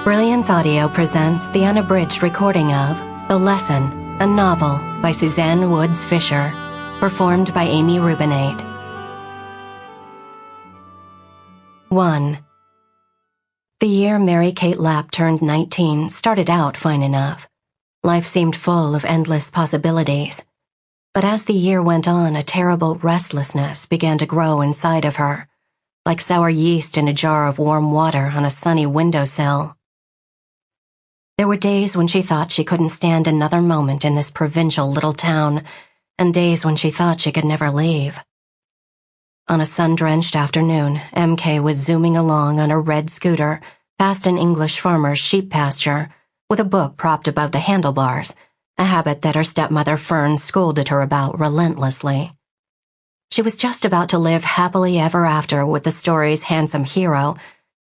Brilliance Audio presents the unabridged recording of The Lesson, a novel by Suzanne Woods Fisher, performed by Amy Rubinate. 1. The year Mary Kate Lapp turned 19 started out fine enough. Life seemed full of endless possibilities. But as the year went on, a terrible restlessness began to grow inside of her, like sour yeast in a jar of warm water on a sunny windowsill. There were days when she thought she couldn't stand another moment in this provincial little town, and days when she thought she could never leave. On a sun-drenched afternoon, MK was zooming along on a red scooter past an English farmer's sheep pasture with a book propped above the handlebars, a habit that her stepmother Fern scolded her about relentlessly. She was just about to live happily ever after with the story's handsome hero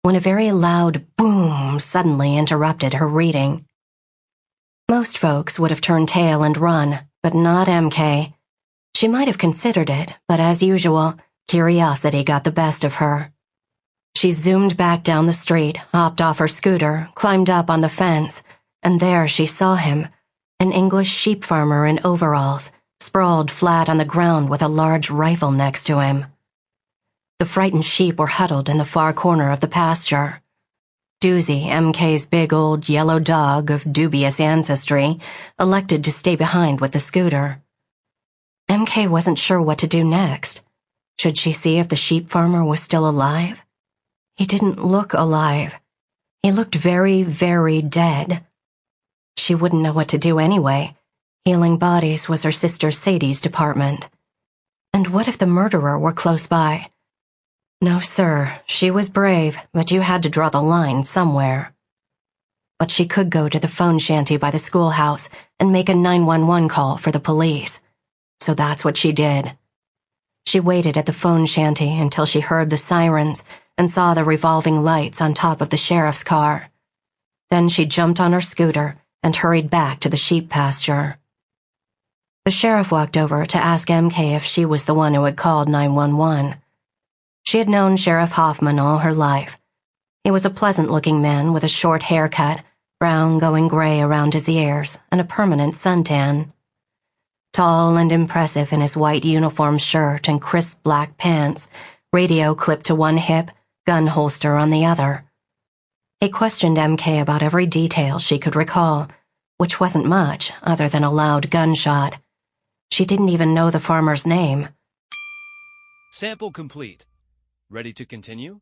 when a very loud boom suddenly interrupted her reading. Most folks would have turned tail and run, but not MK. She might have considered it, but as usual, curiosity got the best of her. She zoomed back down the street, hopped off her scooter, climbed up on the fence, and there she saw him, an English sheep farmer in overalls, sprawled flat on the ground with a large rifle next to him. The frightened sheep were huddled in the far corner of the pasture. Doozy, MK's big old yellow dog of dubious ancestry, elected to stay behind with the scooter. MK wasn't sure what to do next. Should she see if the sheep farmer was still alive? He didn't look alive. He looked very, very dead. She wouldn't know what to do anyway. Healing bodies was her sister Sadie's department. And what if the murderer were close by? No, sir, she was brave, but you had to draw the line somewhere. But she could go to the phone shanty by the schoolhouse and make a 911 call for the police. So that's what she did. She waited at the phone shanty until she heard the sirens and saw the revolving lights on top of the sheriff's car. Then she jumped on her scooter and hurried back to the sheep pasture. The sheriff walked over to ask MK if she was the one who had called 911. She had known Sheriff Hoffman all her life. He was a pleasant-looking man with a short haircut, brown going gray around his ears, and a permanent suntan. Tall and impressive in his white uniform shirt and crisp black pants, radio clipped to one hip, gun holster on the other. He questioned MK about every detail she could recall, which wasn't much other than a loud gunshot. She didn't even know the farmer's name. Sample complete. Ready to continue?